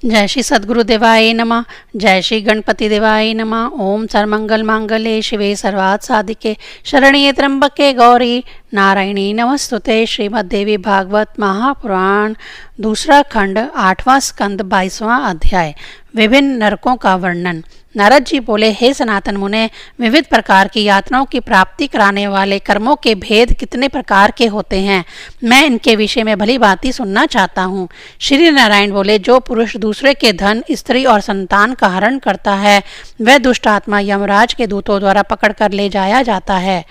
जय श्री सद्गुरु देवाय नमः। जय श्री गणपति देवाय नमः। ओम सर्वमंगल मांगल्ये शिवे सर्वार्थ साधिके शरण्ये त्र्यंबके गौरी नारायणी नमस्तुते। श्रीमद्देवी भागवत महापुराण दूसरा खंड 8वां स्कंद 22वां अध्याय। विभिन्न नरकों का वर्णन। नारद जी बोले, हे सनातन मुने, विविध प्रकार की यातनाओं की प्राप्ति कराने वाले कर्मों के भेद कितने प्रकार के होते हैं, मैं इनके विषय में भली भांति सुनना चाहता हूँ। श्री नारायण बोले, जो पुरुष दूसरे के धन, स्त्री और संतान का हरण करता है, वह दुष्ट आत्मा यमराज के दूतों द्वारा पकड़ कर ले जाया जाता है।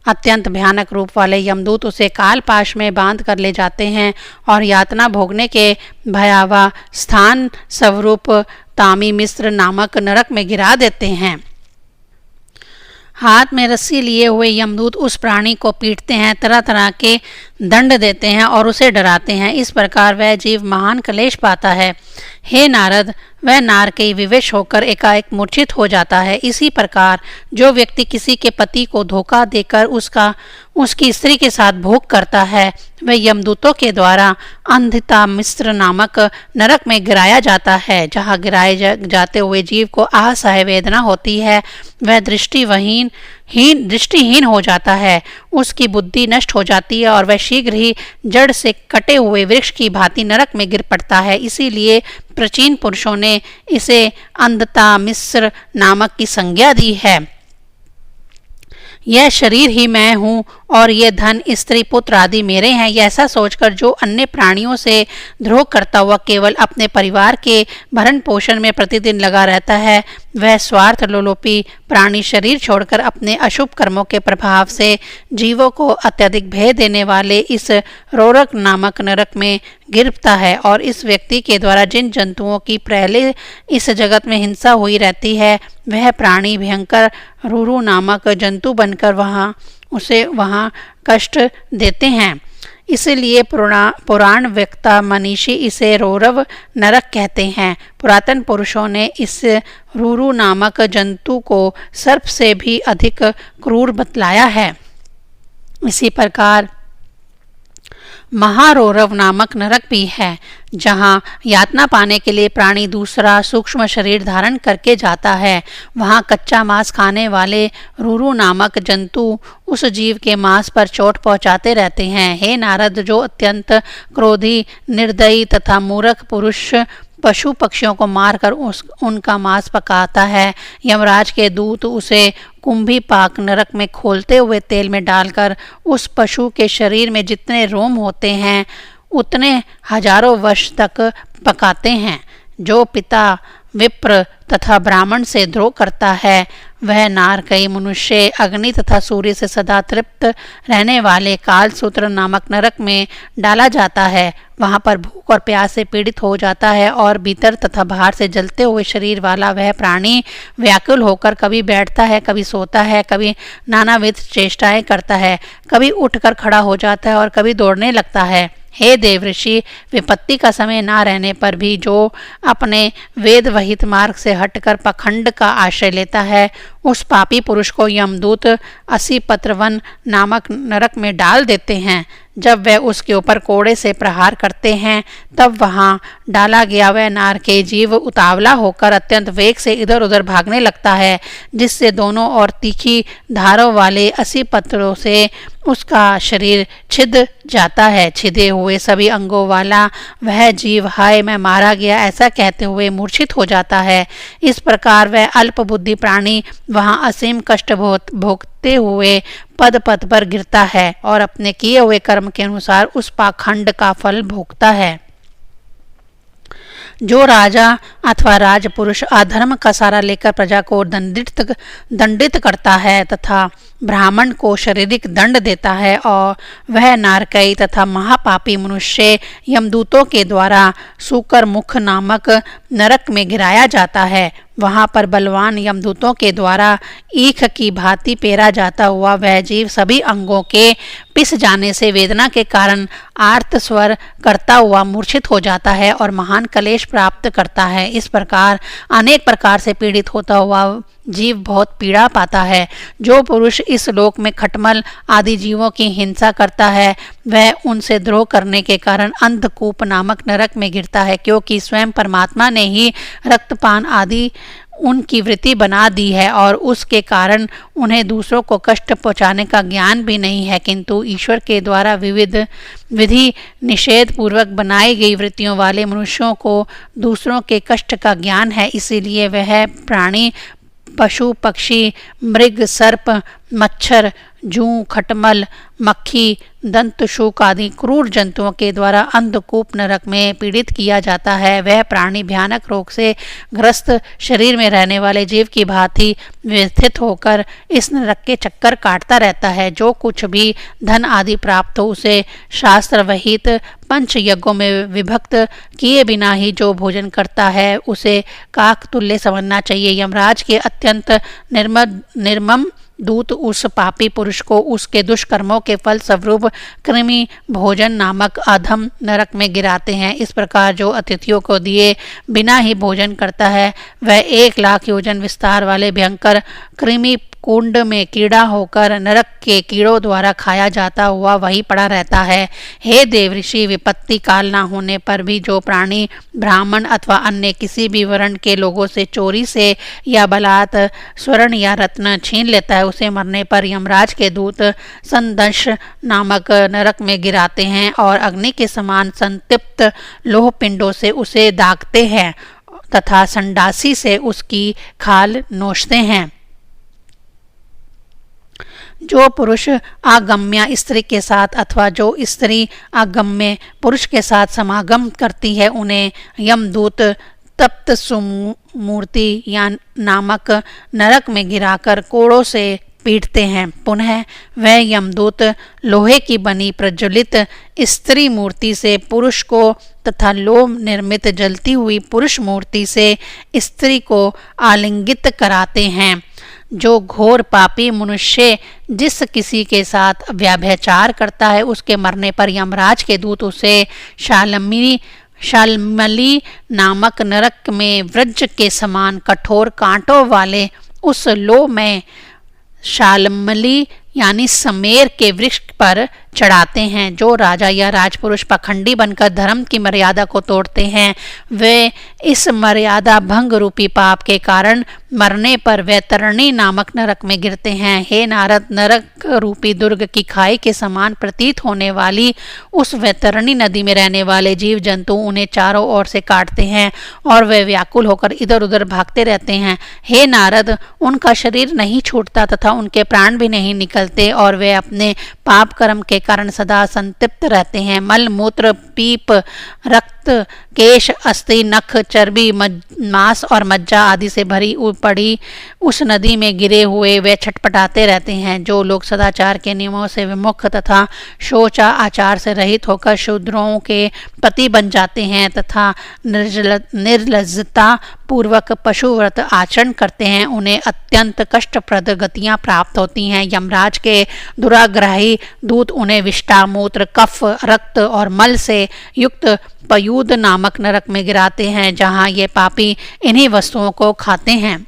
अत्यंत भयानक रूप वाले यमदूत उसे कालपाश में बांध कर ले जाते हैं और यातना भोगने के भयावह स्थान स्वरूप तामी मिस्र नामक नरक में गिरा देते हैं। हाथ में रस्सी लिए हुए यमदूत उस प्राणी को पीटते हैं, तरह तरह के दंड देते हैं और उसे डराते हैं। इस प्रकार वह जीव महान क्लेश पाता है। हे नारद, वह नार के विवश होकर एकाएक मूर्छित हो जाता है। इसी प्रकार जो व्यक्ति किसी के पति को धोखा देकर उसकी स्त्री के साथ भोग करता है, वह यमदूतों के द्वारा अंधिता मिस्र नामक नरक में गिराया जाता है। जहाँ गिराए जाते हुए जीव को असह्य वेदना होती है, वह दृष्टिहीन हो जाता है, उसकी बुद्धि नष्ट हो जाती है और वह शीघ्र ही जड़ से कटे हुए वृक्ष की भांति नरक में गिर पड़ता है। इसीलिए प्राचीन पुरुषों ने इसे अंधता मिस्र नामक की संज्ञा दी है। यह शरीर ही मैं हूँ और ये धन, स्त्री, पुत्र आदि मेरे हैं, यह ऐसा सोचकर जो अन्य प्राणियों से द्रोह करता हुआ केवल अपने परिवार के भरण पोषण में प्रतिदिन लगा रहता है, वह स्वार्थ लोलोपी प्राणी शरीर छोड़कर अपने अशुभ कर्मों के प्रभाव से जीवों को अत्यधिक भय देने वाले इस रोरक नामक नरक में गिरता है। और इस व्यक्ति के द्वारा जिन जंतुओं की पहले इस जगत में हिंसा हुई रहती है, वह प्राणी भयंकर रूरू नामक जंतु बनकर उसे वहाँ कष्ट देते हैं। इसलिए पुराण वक्ता मनीषी इसे रोरव नरक कहते हैं। पुरातन पुरुषों ने इस रूरू नामक जंतु को सर्प से भी अधिक क्रूर बतलाया है। इसी प्रकार महारोरव नामक नरक भी है, जहाँ यातना पाने के लिए प्राणी दूसरा सूक्ष्म शरीर धारण करके जाता है। वहाँ कच्चा मांस खाने वाले रूरू नामक जंतु उस जीव के मांस पर चोट पहुँचाते रहते हैं। हे नारद, जो अत्यंत क्रोधी, निर्दयी तथा मूर्ख पुरुष पशु पक्षियों को मारकर उनका मांस पकाता है, यमराज के दूत उसे कुंभी पाक नरक में खोलते हुए तेल में डालकर उस पशु के शरीर में जितने रोम होते हैं उतने हजारों वर्ष तक पकाते हैं। जो पिता, विप्र तथा ब्राह्मण से द्रोह करता है, वह नार कई मनुष्य, अग्नि तथा सूर्य से सदा तृप्त रहने वाले कालसूत्र नामक नरक में डाला जाता है। वहाँ पर भूख और प्यास से पीड़ित हो जाता है और भीतर तथा बाहर से जलते हुए शरीर वाला वह प्राणी व्याकुल होकर कभी बैठता है, कभी सोता है, कभी नानाविध चेष्टाएं करता है, कभी उठकर खड़ा हो जाता है और कभी दौड़ने लगता है। हे देवऋषि, विपत्ति का समय ना रहने पर भी जो अपने वेद वहित मार्ग से हटकर पाखंड का आश्रय लेता है, उस पापी पुरुष को यमदूत 80 पत्रवन नामक नरक में डाल देते हैं। जब वह उसके ऊपर कोड़े से प्रहार करते हैं, तब वहाँ डाला गया वह नार के जीव उतावला होकर अत्यंत वेग से इधर उधर भागने लगता है, जिससे दोनों ओर तीखी धारों वाले 80 पत्रों से उसका शरीर छिद जाता है। छिदे हुए सभी अंगों वाला वह जीव हाय मैं मारा गया ऐसा कहते हुए मूर्छित हो जाता है। इस प्रकार वह अल्प बुद्धि प्राणी वहाँ असीम कष्ट भोगते हुए पद पद पर गिरता है और अपने किए हुए कर्म के अनुसार उस पाखंड का फल भोगता है। जो राजा अथवा राजपुरुष अधर्म का सहारा लेकर प्रजा को दंडित करता है तथा ब्राह्मण को शारीरिक दंड देता है, और वह नारकई तथा महापापी मनुष्य यमदूतों के द्वारा सूकर मुख नामक नरक में गिराया जाता है। वहाँ पर बलवान यमदूतों के द्वारा ईख की भांति पेरा जाता हुआ वह जीव सभी अंगों के पिस जाने से वेदना के कारण आर्त स्वर करता हुआ मूर्छित हो जाता है और महान क्लेश प्राप्त करता है। इस प्रकार अनेक प्रकार से पीड़ित होता हुआ जीव बहुत पीड़ा पाता है। जो पुरुष इस लोक में खटमल आदि जीवों की हिंसा करता है वह उनसे द्रोह करने के कारण अंधकूप नामक नरक में गिरता है, क्योंकि स्वयं परमात्मा ने ही रक्तपान आदि उनकी वृत्ति बना दी है और उसके कारण उन्हें दूसरों को कष्ट पहुंचाने का ज्ञान भी नहीं है, किंतु ईश्वर के द्वारा विविध विधि निषेध पूर्वक बनाई गई वृत्तियों वाले मनुष्यों को दूसरों के कष्ट का ज्ञान है। इसीलिए वह प्राणी पशु पक्षी मृग सर्प मच्छर जूं खटमल मक्खी दंतशूक आदि क्रूर जंतुओं के द्वारा अंधकूप नरक में पीड़ित किया जाता है। वह प्राणी भयानक रोग से ग्रस्त शरीर में रहने वाले जीव की भांति व्यथित होकर इस नरक के चक्कर काटता रहता है। जो कुछ भी धन आदि प्राप्त हो उसे शास्त्र वहित पंच यज्ञों में विभक्त किए बिना ही जो भोजन करता है उसे काक तुल्य समझना चाहिए। यमराज के अत्यंत निर्मम दूत उस पापी पुरुष को उसके दुष्कर्मों के फल स्वरूप कृमि भोजन नामक अधम नरक में गिराते हैं। इस प्रकार जो अतिथियों को दिए बिना ही भोजन करता है वह 1,00,000 योजन विस्तार वाले भयंकर कृमि कुंड में कीड़ा होकर नरक के कीड़ों द्वारा खाया जाता हुआ वहीं पड़ा रहता है। हे देवऋषि, विपत्ति काल न होने पर भी जो प्राणी ब्राह्मण अथवा अन्य किसी भी वर्ण के लोगों से चोरी से या बलात् स्वर्ण या रत्न छीन लेता है उसे मरने पर यमराज के दूत संदंश नामक नरक में गिराते हैं और अग्नि के समान संतप्त लोह पिंडों से उसे दागते हैं तथा संडासी से उसकी खाल नोचते हैं। जो पुरुष आगम्य स्त्री के साथ अथवा जो स्त्री आगम्य पुरुष के साथ समागम करती है उन्हें यमदूत तप्त सुमूर्ति या नामक नरक में गिराकर कोड़ों से पीटते हैं। पुनः वह यमदूत लोहे की बनी प्रज्वलित स्त्री मूर्ति से पुरुष को तथा लोह निर्मित जलती हुई पुरुष मूर्ति से स्त्री को आलिंगित कराते हैं। जो घोर पापी मनुष्य जिस किसी के साथ व्यभिचार करता है उसके मरने पर यमराज के दूत उसे शाल्मली नामक नरक में वज्र के समान कठोर कांटों वाले उस लोह में शाल्मली यानी समेर के वृक्ष पर चढ़ाते हैं। जो राजा या राजपुरुष पखंडी बनकर धर्म की मर्यादा को तोड़ते हैं वे इस मर्यादा भंग रूपी पाप के कारण मरने पर वैतरणी नामक नरक में गिरते हैं। हे नारद, नरक रूपी दुर्ग की खाई के समान प्रतीत होने वाली उस वैतरणी नदी में रहने वाले जीव जंतु उन्हें चारों ओर से काटते हैं और वे व्याकुल होकर इधर उधर भागते रहते हैं। हे नारद, उनका शरीर नहीं छूटता तथा उनके प्राण भी नहीं निकलते और वे अपने पाप कर्म के कारण सदा संतप्त रहते हैं। मल मूत्र पीप रक्त केश अस्थि नख चर्बी मांस और मज्जा आदि से भरी पड़ी उस नदी में गिरे हुए वे छटपटाते रहते हैं। जो लोग सदाचार के नियमों से विमुख तथा शोचा आचार से रहित होकर शूद्रों के पति बन जाते हैं तथा निर्लज्जता पूर्वक पशुव्रत आचरण करते हैं उन्हें अत्यंत कष्टप्रद गतियां प्राप्त होती हैं। यमराज के दुराग्रही दूत उन्हें विष्ठा मूत्र कफ रक्त और मल से युक्त पयूद नामक नरक में गिराते हैं जहां ये पापी इन्हीं वस्तुओं को खाते हैं।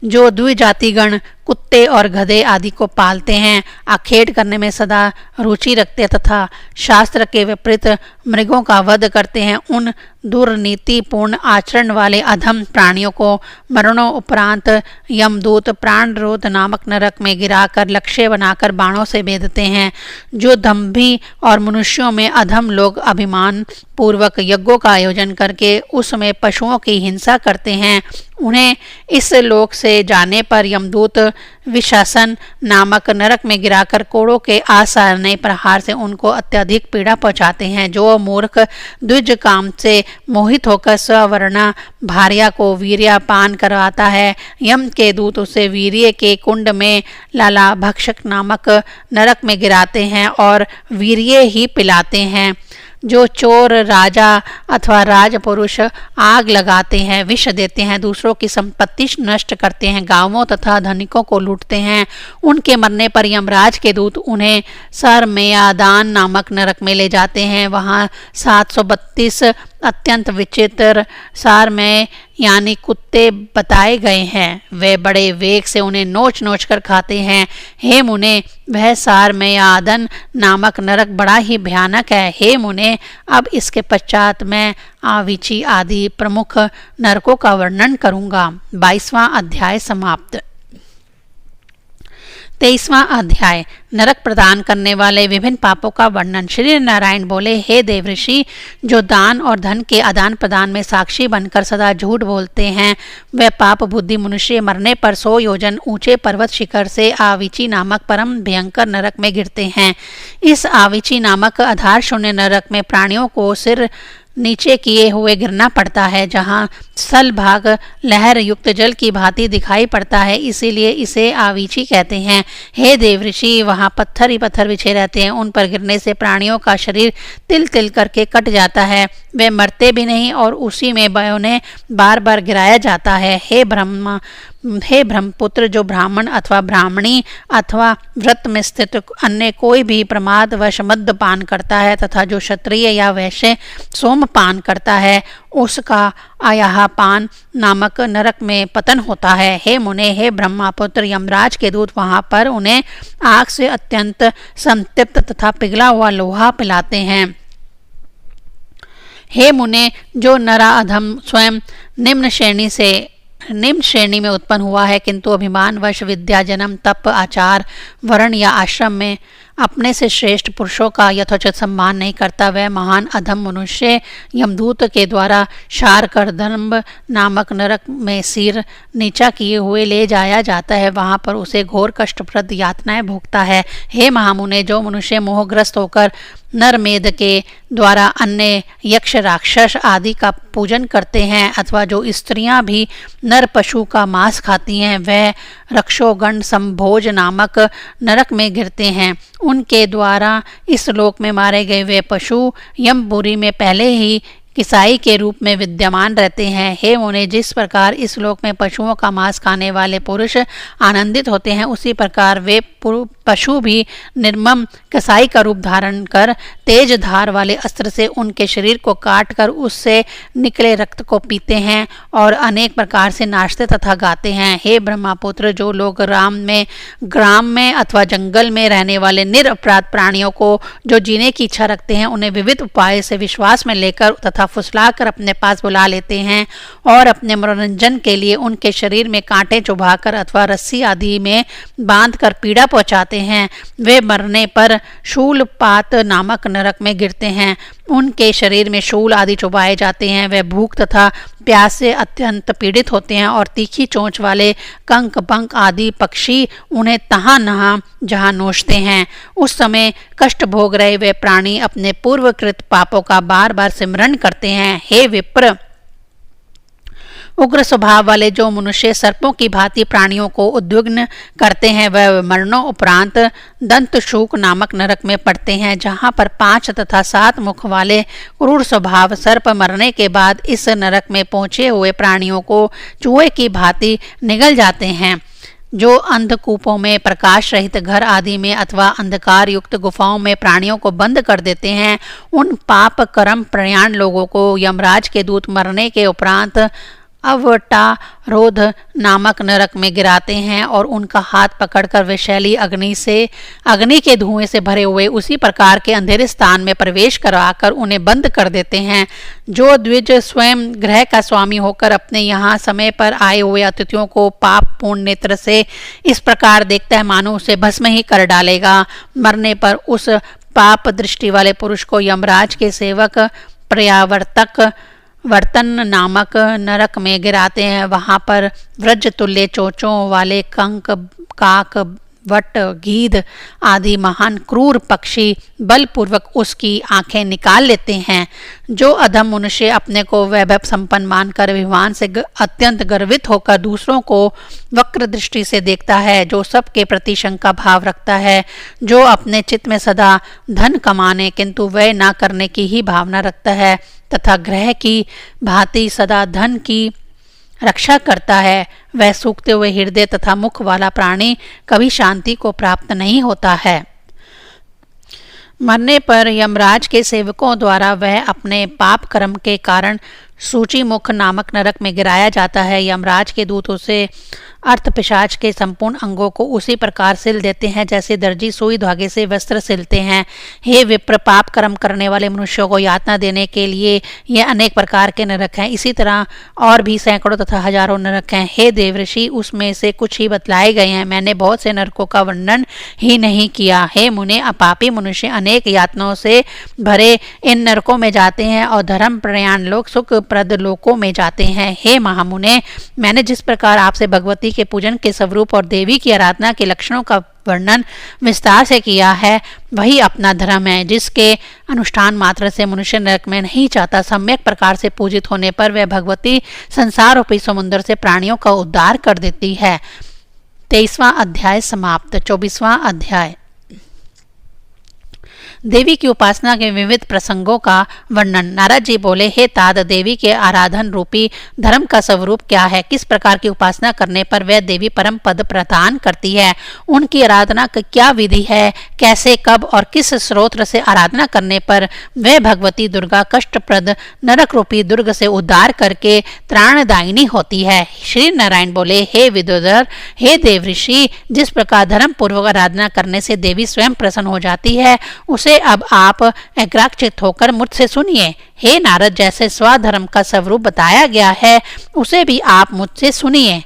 जो द्विजातिगण कुत्ते और गधे आदि को पालते हैं, आखेट करने में सदा रुचि रखते तथा शास्त्र के विपरीत मृगों का वध करते हैं, उन दुर्नीतिपूर्ण आचरण वाले अधम प्राणियों को मरणों उपरांत यमदूत प्राणरोध नामक नरक में गिराकर लक्ष्य बनाकर बाणों से भेदते हैं। जो दंभी और मनुष्यों में अधम लोग अभिमान पूर्वक यज्ञों का आयोजन करके उसमें पशुओं की हिंसा करते हैं उन्हें इस लोक से जाने पर यमदूत विशासन नामक नरक में गिराकर कोड़ों के आसाने प्रहार से उनको अत्यधिक पीड़ा पहुंचाते हैं। जो मूर्ख द्विज काम से मोहित होकर स्ववर्णा भार्या को वीर्यपान करवाता है यम के दूत उसे वीर्य के कुंड में लाला भक्षक नामक नरक में गिराते हैं और वीर्य ही पिलाते हैं। जो चोर राजा अथवा राजपुरुष आग लगाते हैं, विष देते हैं, दूसरों की संपत्ति नष्ट करते हैं, गांवों तथा धनिकों को लूटते हैं, उनके मरने पर यमराज के दूत उन्हें सरमेयादान नामक नरक में ले जाते हैं। वहां 732 अत्यंत विचित्र सारमेय यानी कुत्ते बताए गए हैं। वे बड़े वेग से उन्हें नोच नोच कर खाते हैं। हे मुने, वह सारमेयादन नामक नरक बड़ा ही भयानक है। हे मुने, अब इसके पश्चात मैं आविची आदि प्रमुख नरकों का वर्णन करूंगा। 22वां अध्याय समाप्त। 23वां अध्याय नरक प्रदान करने वाले विभिन्न पापों का वर्णन। श्री नारायण बोले, हे देवऋषि, जो दान और धन के आदान प्रदान में साक्षी बनकर सदा झूठ बोलते हैं, वे पाप बुद्धि मनुष्य मरने पर 100 योजन ऊंचे पर्वत शिखर से आविची नामक परम भयंकर नरक में गिरते हैं। इस आविची नामक आधार शून्य नरक में प्राणियों को सिर नीचे किए हुए गिरना पड़ता है, जहाँ स्थल भाग लहर युक्त जल की भांति दिखाई पड़ता है, इसीलिए इसे आविची कहते हैं। हे देवऋषि, वहाँ पत्थर ही पत्थर बिछे रहते हैं। उन पर गिरने से प्राणियों का शरीर तिल तिल करके कट जाता है। वे मरते भी नहीं और उसी में उन्हें बार बार गिराया जाता है। हे ब्रह्मपुत्र, जो ब्राह्मण अथवा ब्राह्मणी अथवा व्रत में स्थित अन्य कोई भी प्रमादवश मद्यपान करता है तथा जो क्षत्रिय या वैश्य सोमपान करता है, उसका आयापान नामक नरक में पतन होता है। हे मुने, हे ब्रह्मपुत्र, यमराज के दूत वहां पर उन्हें आग से अत्यंत संतप्त तथा पिघला हुआ लोहा पिलाते हैं। हे मुने, जो नराधम स्वयं निम्न श्रेणी में उत्पन्न हुआ है, किंतु अभिमानवश विद्या, जन्म, तप, आचार, वर्ण या आश्रम में अपने से श्रेष्ठ पुरुषों का यथोचित सम्मान नहीं करता, वह महान अधम मनुष्य यमदूत के द्वारा शारकर्दम्ब नामक नरक में सिर नीचा किए हुए ले जाया जाता है। वहां पर उसे घोर कष्टप्रद यातनाएं भोगता है। हे महामुने, जो मनुष्य मोहग्रस्त होकर नरमेध के द्वारा अन्य यक्ष राक्षस आदि का पूजन करते हैं अथवा जो स्त्रियां भी नर पशु का मांस खाती हैं, वह रक्षोगण संभोज नामक नरक में गिरते हैं। उनके द्वारा इस लोक में मारे गए वे पशु यमपुरी में पहले ही किसाई के रूप में विद्यमान रहते हैं। हे मुने, जिस प्रकार इस लोक में पशुओं का मांस खाने वाले पुरुष आनंदित होते हैं, उसी प्रकार वे पशु भी निर्मम कसाई का रूप धारण कर तेज धार वाले अस्त्र से उनके शरीर को काट कर उससे निकले रक्त को पीते हैं और अनेक प्रकार से नाचते तथा गाते हैं। हे ब्रह्मपुत्र, जो लोग ग्राम में अथवा जंगल में रहने वाले निरपराध प्राणियों को जो जीने की इच्छा रखते हैं, उन्हें विविध उपाय से विश्वास में लेकर तथा फुसलाकर अपने पास बुला लेते हैं और अपने मनोरंजन के लिए उनके शरीर में कांटे चुभाकर अथवा रस्सी आदि में बांधकर पीड़ा पहुंचाते हैं, वे मरने पर शूलपात नामक नरक में गिरते हैं। उनके शरीर में शूल आदि चुभाए जाते हैं। वे भूख तथा प्यास से अत्यंत पीड़ित होते हैं और तीखी चोंच वाले कंक पंक आदि पक्षी उन्हें तहाँ नहाँ जहाँ नोचते हैं। उस समय कष्ट भोग रहे वे प्राणी अपने पूर्वकृत पापों का बार बार सिमरन करते हैं। हे विप्र, उग्र स्वभाव वाले जो मनुष्य सर्पों की भांति प्राणियों को उद्विग्न करते हैं, वह मरणों उपरांत दंतशूक नामक नरक में पड़ते हैं, जहाँ पर 5 तथा 7 मुख वाले क्रूर स्वभाव सर्प मरने के बाद इस नरक में पहुंचे हुए प्राणियों को चूहे की भांति निगल जाते हैं। जो अंधकूपों में, प्रकाश रहित घर आदि में अथवा अंधकार युक्त गुफाओं में प्राणियों को बंद कर देते हैं, उन पाप कर्म प्रयाण लोगों को यमराज के दूत मरने के उपरांत अवटारोध नामक नरक में गिराते हैं और उनका हाथ पकड़कर विषैली अग्नि के धुएं से भरे हुए उसी प्रकार के अंधेरे स्थान में प्रवेश करवाकर उन्हें बंद कर देते हैं। जो द्विज स्वयं ग्रह का स्वामी होकर अपने यहाँ समय पर आए हुए अतिथियों को पाप पूर्ण नेत्र से इस प्रकार देखता है मानो उसे भस्म ही कर डालेगा, मरने पर उस पाप दृष्टि वाले पुरुष को यमराज के सेवक प्रयावर्तक वर्तन नामक नरक में गिराते हैं। वहां पर व्रज तुल्य चोंचों वाले कंक, काक, वट, गीध आदि महान क्रूर पक्षी बलपूर्वक उसकी आंखें निकाल लेते हैं। जो अधम मनुष्य अपने को वैभव संपन्न मानकर अभिमान से अत्यंत गर्वित होकर दूसरों को वक्र दृष्टि से देखता है, जो सबके प्रति शंका भाव रखता है, जो अपने चित्त में सदा धन कमाने किंतु व्यय न करने की ही भावना रखता है तथा ग्रह की भांति सदा धन की रक्षा करता है, वह सूखते हुए हृदय तथा मुख वाला प्राणी कभी शांति को प्राप्त नहीं होता है। मरने पर यमराज के सेवकों द्वारा वह अपने पाप कर्म के कारण सूची मुख नामक नरक में गिराया जाता है। यमराज के दूत उसे अर्थ पिशाच के संपूर्ण अंगों को उसी प्रकार सिल देते हैं जैसे दर्जी सुई धागे से वस्त्र सिलते हैं। हे विप्र, पाप कर्म करने वाले मनुष्यों को यातना देने के लिए ये अनेक प्रकार के नरक हैं। इसी तरह और भी सैकड़ों तथा हजारों नरक हैं। हे देवऋषि, उसमें से कुछ ही बतलाए गए हैं। मैंने बहुत से नरकों का वर्णन ही नहीं किया। हे मुने, अपापी मनुष्य अनेक यातनाओं से भरे इन नरकों में जाते हैं और धर्म प्रयाण लोग सुखप्रद लोकों में जाते हैं। हे महामुने, मैंने जिस प्रकार आपसे भगवती के पूजन के स्वरूप और देवी की आराधना के लक्षणों का वर्णन विस्तार से किया है, वही अपना धर्म है जिसके अनुष्ठान मात्र से मनुष्य नरक में नहीं जाता। सम्यक प्रकार से पूजित होने पर वह भगवती संसार रूपी समुद्र से प्राणियों का उद्धार कर देती है। 23वां अध्याय समाप्त। 24वां अध्याय देवी की उपासना के विविध प्रसंगों का वर्णन। नारद जी बोले, हे तात, देवी के आराधन रूपी धर्म का स्वरूप क्या है? किस प्रकार की उपासना करने पर वह देवी परम पद प्रदान करती है? उनकी आराधना की क्या विधि है? कैसे, कब और किस स्रोत से आराधना करने पर वह भगवती दुर्गा कष्टप्रद नरक रूपी दुर्ग से उद्धार करके त्राणदायिनी होती है? श्री नारायण बोले, हे विदुधर, हे देवऋषि, जिस प्रकार धर्म पूर्वक आराधना करने से देवी स्वयं प्रसन्न हो जाती है, उसे अब आप एकाग्रचित्त होकर मुझसे सुनिए। हे नारद, जैसे स्वधर्म का स्वरूप बताया गया है, उसे भी आप मुझसे सुनिए।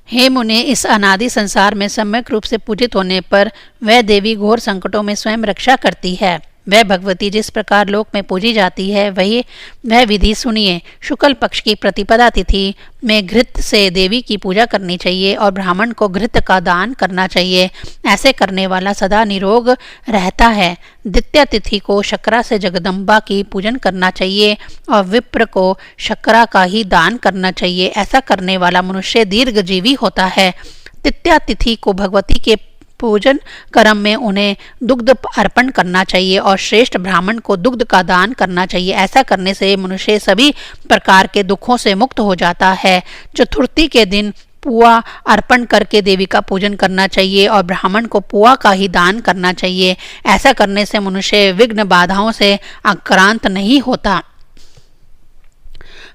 हे मुने, इस अनादि संसार में सम्यक रूप से पूजित होने पर वह देवी घोर संकटों में स्वयं रक्षा करती है। वह भगवती जिस प्रकार लोक में पूजी जाती है वह विधि सुनिए। शुक्ल पक्ष की प्रतिपदा तिथि में घृत से देवी की पूजा करनी चाहिए और ब्राह्मण को घृत का दान करना चाहिए। ऐसे करने वाला सदा निरोग रहता है। द्वितीय तिथि को शक्रा से जगदम्बा की पूजन करना चाहिए और विप्र को शक्रा का ही दान करना चाहिए। ऐसा करने वाला मनुष्य दीर्घजीवी होता है। तृतीया तिथि को भगवती के पूजन कर्म में उन्हें दुग्ध अर्पण करना चाहिए और श्रेष्ठ ब्राह्मण को दुग्ध का दान करना चाहिए। ऐसा करने से मनुष्य सभी प्रकार के दुखों से मुक्त हो जाता है। चतुर्थी के दिन पुआ अर्पण करके देवी का पूजन करना चाहिए और ब्राह्मण को पुआ का ही दान करना चाहिए। ऐसा करने से मनुष्य विघ्न बाधाओं से आक्रांत नहीं होता।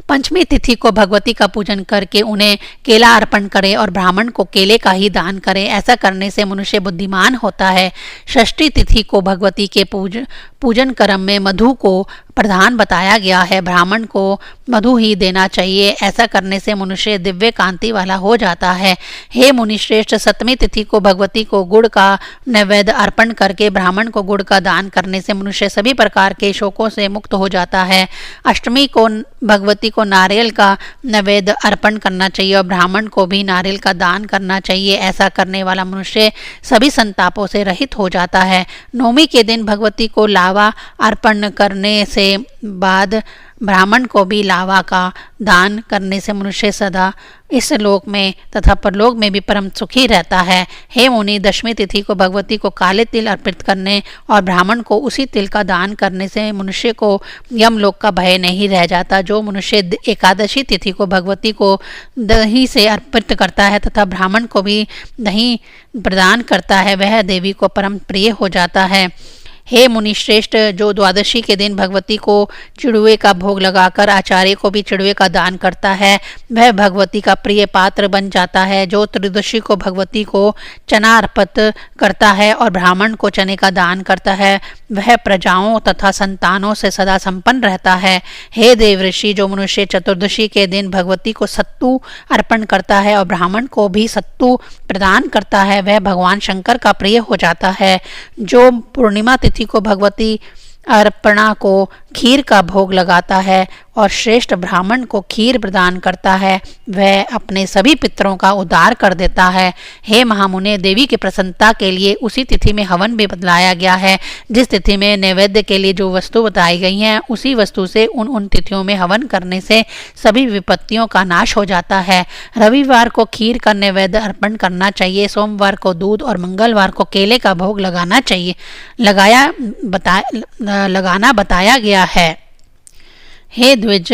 पंचमी तिथि को भगवती का पूजन करके उन्हें केला अर्पण करें और ब्राह्मण को केले का ही दान करें। ऐसा करने से मनुष्य बुद्धिमान होता है। षष्ठी तिथि को भगवती के पूजन कर्म में मधु को प्रधान बताया गया है। ब्राह्मण को मधु ही देना चाहिए। ऐसा करने से मनुष्य दिव्य कांति वाला हो जाता है। हे मुनि श्रेष्ठ, सप्तमी तिथि को भगवती को गुड़ का नैवेद्य अर्पण करके ब्राह्मण को गुड़ का दान करने से मनुष्य सभी प्रकार के शोकों से मुक्त हो जाता है। अष्टमी को भगवती को नारियल का नैवेद्य अर्पण करना चाहिए और ब्राह्मण को भी नारियल का दान करना चाहिए। ऐसा करने वाला मनुष्य सभी संतापों से रहित हो जाता है। नवमी के दिन भगवती को लावा अर्पण करने से बाद ब्राह्मण को भी लावा का दान करने से मनुष्य सदा इस लोक में तथा परलोक में भी परम सुखी रहता है। हे मुनि, दशमी तिथि को भगवती को काले तिल अर्पित करने और ब्राह्मण को उसी तिल का दान करने से मनुष्य को यमलोक का भय नहीं रह जाता। जो मनुष्य एकादशी तिथि को भगवती को दही से अर्पित करता है तथा ब्राह्मण को भी दही प्रदान करता है, वह देवी को परम प्रिय हो जाता है। हे मुनि श्रेष्ठ, जो द्वादशी के दिन भगवती को चिड़ुए का भोग लगाकर आचार्य को भी चिड़ुए का दान करता है, वह भगवती का प्रिय पात्र बन जाता है। जो त्रयोदशी को भगवती को चना अर्पित करता है और ब्राह्मण को चने का दान करता है, वह प्रजाओं तथा संतानों से सदा संपन्न रहता है। हे देवऋषि, जो मनुष्य चतुर्दशी के दिन भगवती को सत्तू अर्पण करता है और ब्राह्मण को भी सत्तू प्रदान करता है, वह भगवान शंकर का प्रिय हो जाता है। जो पूर्णिमा तिथि को भगवती अर्पणा को खीर का भोग लगाता है और श्रेष्ठ ब्राह्मण को खीर प्रदान करता है, वह अपने सभी पितरों का उद्धार कर देता है। हे महामुने, देवी की प्रसन्नता के लिए उसी तिथि में हवन भी बतलाया गया है। जिस तिथि में नैवेद्य के लिए जो वस्तु बताई गई हैं, उसी वस्तु से उन तिथियों में हवन करने से सभी विपत्तियों का नाश हो जाता है। रविवार को खीर का नैवेद्य अर्पण करना चाहिए, सोमवार को दूध और मंगलवार को केले का भोग लगाना चाहिए लगाना बताया गया है। हे द्विज,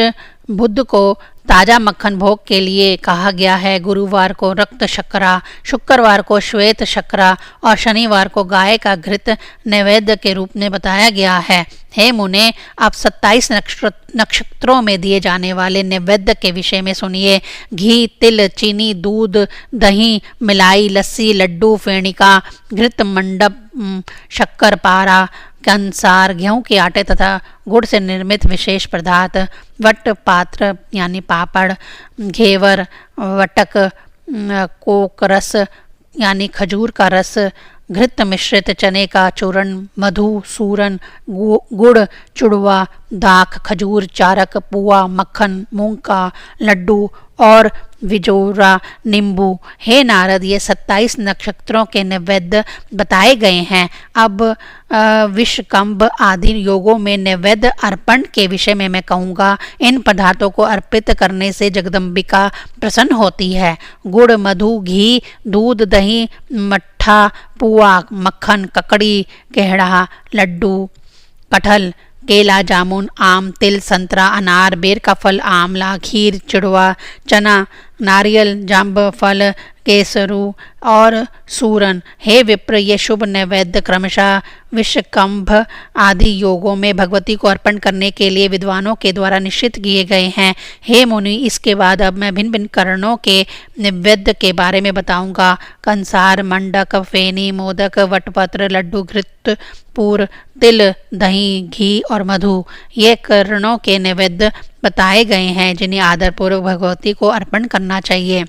बुध को ताज़ा मक्खन भोग के लिए कहा गया है। गुरुवार को रक्त शर्करा, शुक्रवार को श्वेत शर्करा और शनिवार को गाय का घृत नैवेद्य के रूप में बताया गया है। हे मुने, आप 27 नक्षत्रों में दिए जाने वाले नैवेद्य के विषय में सुनिए। घी, तिल, चीनी, दूध, दही, मिलाई, लस्सी, लड्डू, फेणिका, घृत मंडप, शक्कर पारा के अनुसार गेहूं के आटे तथा गुड़ से निर्मित विशेष पदार्थ, वट पात्र यानी पापड़, घेवर, वटक, कोक रस यानी खजूर का रस, घृत मिश्रित चने का चूर्ण, मधु, सूरन, गुड़, चुड़वा, दाख, खजूर, चारक, पुआ, मक्खन, मूंग का लड्डू और विजोरा, नींबू। हे नारद, ये 27 नक्षत्रों के नैवेद्य बताए गए हैं। अब विषकंभ आदि योगों में नैवेद्य अर्पण के विषय में मैं कहूँगा। इन पदार्थों को अर्पित करने से जगदम्बिका प्रसन्न होती है। गुड़, मधु, घी, दूध, दही, मट्ठा, पुआ, मक्खन, ककड़ी, केहड़ा, लड्डू, कटहल, केला, जामुन, आम, तिल, संतरा, अनार, बेर का फल, आंवला, खीर, चिड़वा, चना, नारियल, जाम्ब फल, केसरू और सूरन। हे विप्र, ये शुभ नैवेद्य क्रमशः विषकंभ आदि योगों में भगवती को अर्पण करने के लिए विद्वानों के द्वारा निश्चित किए गए हैं। हे मुनि, इसके बाद अब मैं भिन्न भिन्न करणों के नैवेद्य के बारे में बताऊंगा। कंसार, मंडक, फेनी, मोदक, वटपत्र, लड्डू, घृत, पूर, तिल, दही, घी और मधु, ये करणों के नैवेद्य बताए गए हैं जिन्हें आदरपूर्वक भगवती को अर्पण करना चाहिए।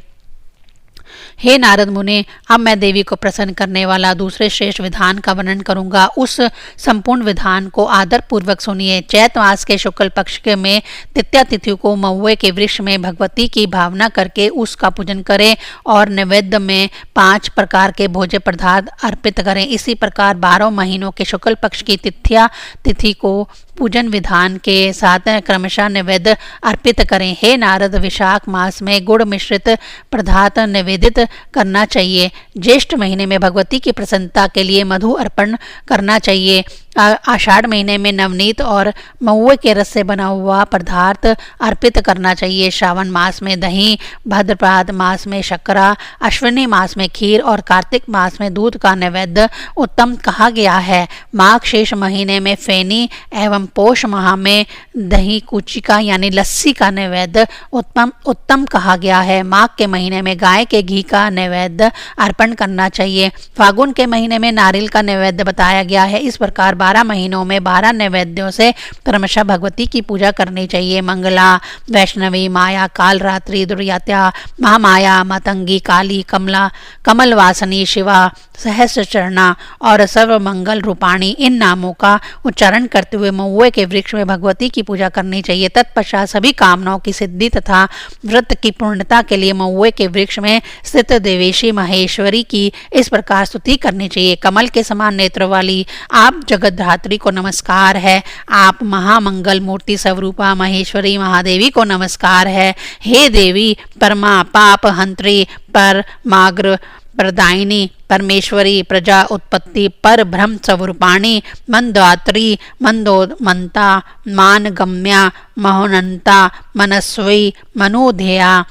हे नारद मुने, अब मैं देवी को प्रसन्न करने वाला दूसरे श्रेष्ठ विधान का वर्णन करूंगा। उस संपूर्ण विधान को आदर पूर्वक सुनिए। चैत मास के शुक्ल पक्ष के में तृतीया तिथि को महुए के वृक्ष में भगवती की भावना करके उसका पूजन करें और नैवेद्य में 5 प्रकार के भोज्य पदार्थ अर्पित करें। इसी प्रकार 12 महीनों के शुक्ल पक्ष की तृतीया तिथि को पूजन विधान के साथ क्रमशः नैवेद्य अर्पित करें। हे नारद, विशाख मास में गुड़ मिश्रित पदार्थ निवेदित करना चाहिए। ज्येष्ठ महीने में भगवती की प्रसन्नता के लिए मधु अर्पण करना चाहिए। आषाढ़ महीने में नवनीत और महुए के रस से बना हुआ पदार्थ अर्पित करना चाहिए। श्रावण मास में दही, भाद्रपद मास में शर्करा, अश्विनी मास में खीर और कार्तिक मास में दूध का नैवेद्य उत्तम कहा गया है। माघ शेष महीने में फेनी एवं पोष माह में दही कुचिका यानी लस्सी का नैवेद्य उत्तम कहा गया है। माघ के महीने में गाय के घी का नैवेद्य अर्पण करना चाहिए। फागुन के महीने में नारियल का नैवेद्य बताया गया है। इस प्रकार 12 महीनों में 12 नैवेद्यों से क्रमशः भगवती की पूजा करनी चाहिए। मंगला, वैष्णवी, माया, कालरात्रि, दुर्यात्या, महामाया, मातंगी, काली, कमला, कमलवासनी, शिवा, सहस्र चरणा और सर्व मंगल रूपाणी, इन नामों का उच्चारण करते हुए महुए के वृक्ष में भगवती की पूजा करनी चाहिए। तत्पश्चात सभी कामनाओं की सिद्धि तथा व्रत की पूर्णता के लिए महुए के वृक्ष में स्थित देवेशी महेश्वरी की इस प्रकार स्तुति करनी चाहिए। कमल के समान नेत्र वाली आप जगद्धात्री को नमस्कार है। आप महामंगल मूर्ति स्वरूपा महेश्वरी महादेवी को नमस्कार है। हे देवी, परमा पाप हंत्री, परमाग्र प्रदायिनी, परमेश्वरी, प्रजा उत्पत्ति, पर ब्रह्म स्वरूपाणी, मंदात्री, मंदोमंता, मानगम्या, महोनंता, मनस्वी, मनोधेया,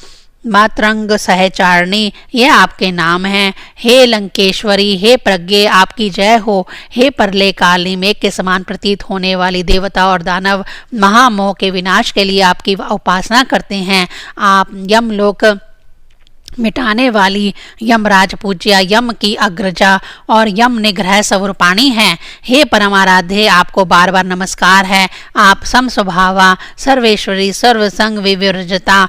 मातरंग सहचारिणी, ये आपके नाम हैं। हे लंकेश्वरी, हे प्रज्ञे, आपकी जय हो। हे परले काली मेघ के समान प्रतीत होने वाली देवता और दानव महामोह के विनाश के लिए आपकी उपासना करते हैं। आप यमलोक मिटाने वाली यमराज पूज्या, यम की अग्रजा और यम निग्रह स्वरूपाणी हैं। हे परमाराध्य, आपको बार बार नमस्कार है। आप सम स्वभावा, सर्वेश्वरी, सर्वसंग विवर्जिता,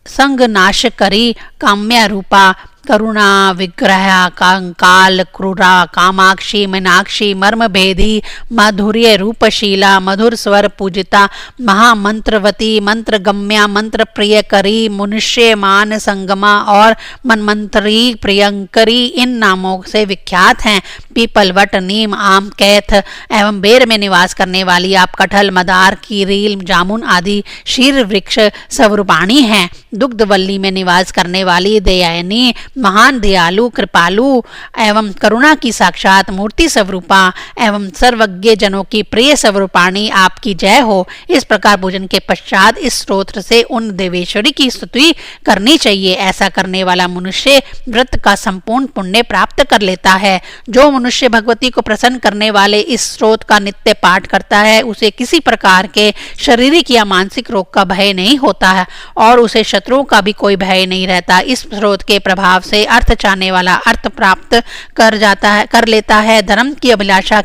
संग नाशकरी, काम्या रूपा, करुणा विग्रह, काल क्रूरा, कामाक्षी, मीनाक्षी, मर्म भेदी, माधुर्य रूपशीला, मधुर स्वर पूजिता, महामंत्रवती, मंत्रगम्या, मंत्र प्रियकरी, मनुष्य मान संगमा और मनमंत्री प्रियंकरी, इन नामों से विख्यात हैं। पीपल, वट, नीम, आम, कैथ एवं बेर में निवास करने वाली आप कटहल, मदार, कीरील, जामुन आदि शीर वृक्ष स्वरूपाणी हैं। दुग्धवल्ली में निवास करने वाली दयायनी, महान दयालु, कृपालु एवं करुणा की साक्षात मूर्ति स्वरूपा एवं सर्वज्ञ जनों की प्रिय स्वरूपाणी आपकी जय हो। इस प्रकार पूजन के पश्चात इस स्तोत्र से उन देवेश्वरी की स्तुति करनी चाहिए। ऐसा करने वाला मनुष्य व्रत का संपूर्ण पुण्य प्राप्त कर लेता है। जो मनुष्य भगवती को प्रसन्न करने वाले इस स्तोत्र का नित्य पाठ करता है उसे किसी प्रकार के शारीरिक या मानसिक रोग का भय नहीं होता है और उसे शत्रुओं का भी कोई भय नहीं रहता। इस स्रोत के प्रभाव से अर्थ चाहने वाला अर्थ प्राप्त कर लेता है। धर्म की अभिलाषा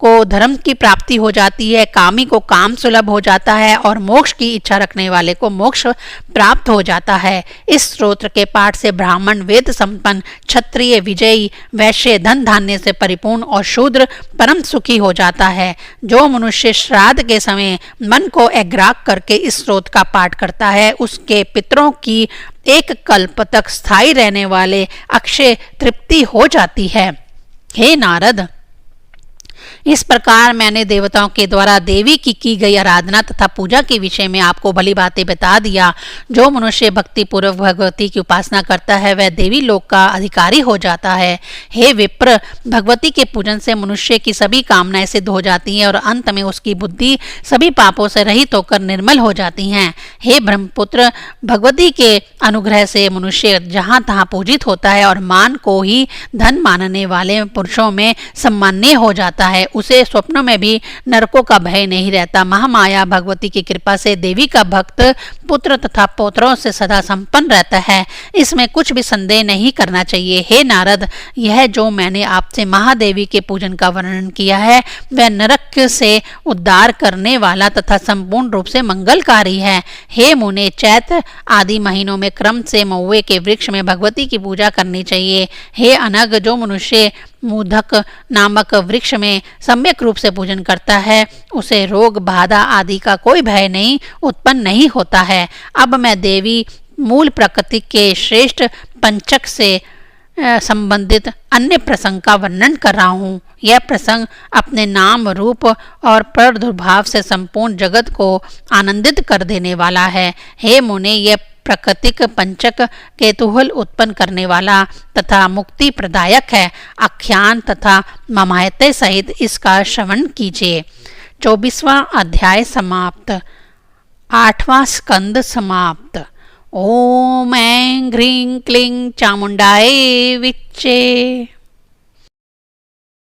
को धर्म की प्राप्ति हो जाती है, कामी को काम सुलभ हो जाता है और मोक्ष की इच्छा रखने वाले को मोक्ष प्राप्त हो जाता है। इस स्तोत्र के पाठ से ब्राह्मण वेद संपन्न, क्षत्रिय विजयी, वैश्य धन धान्य से परिपूर्ण और शूद्र परम सुखी हो जाता है। जो मनुष्य श्राद्ध के समय मन को एग्राग करके इस स्तोत्र का पाठ करता है उसके पितरों की एक कल्प तक स्थायी रहने वाले अक्षय तृप्ति हो जाती है। हे नारद, इस प्रकार मैंने देवताओं के द्वारा देवी की गई आराधना तथा पूजा के विषय में आपको भली बातें बता दिया। जो मनुष्य भक्ति पूर्वक भगवती की उपासना करता है वह देवी लोक का अधिकारी हो जाता है। हे विप्र, भगवती के पूजन से मनुष्य की सभी कामनाएं सिद्ध हो जाती हैं और अंत में उसकी बुद्धि सभी पापों से रहित होकर निर्मल हो जाती हैं। हे ब्रह्मपुत्र, भगवती के अनुग्रह से मनुष्य जहाँ तहाँ पूजित होता है और मान को ही धन मानने वाले पुरुषों में सम्मान्य हो जाता है। उसे स्वप्नों में भी नरकों का भय नहीं रहता। महामाया भगवती की कृपा से देवी का भक्त पुत्र तथा पौत्रों से सदा संपन्न रहता है। इसमें कुछ भी संदेह नहीं करना चाहिए। हे नारद, यह जो मैंने आपसे महादेवी के पूजन का वर्णन किया है वह नरक से उद्धार करने वाला तथा संपूर्ण रूप से मंगलकारी है। हे मुने, चैत्र आदि महीनों में क्रम से महुए के वृक्ष में भगवती की पूजा करनी चाहिए। हे अनग, जो मनुष्य मूधक नामक वृक्ष में सम्यक रूप से पूजन करता है उसे रोग बाधा आदि का कोई भय नहीं उत्पन्न नहीं होता है। अब मैं देवी मूल प्रकृति के श्रेष्ठ पंचक से संबंधित अन्य प्रसंग का वर्णन कर रहा हूँ। यह प्रसंग अपने नाम, रूप और प्रादुर्भाव से संपूर्ण जगत को आनंदित कर देने वाला है। हे मुने, यह प्राकृतिक पंचक केतुहल उत्पन्न करने वाला तथा मुक्ति प्रदायक है। आख्यान तथा ममायते सहित इसका श्रवण कीजिए। 24वां अध्याय समाप्त। 8वां स्कंद समाप्त। ओम ऐं ह्रीं क्लीं चामुंडाय विच्चे।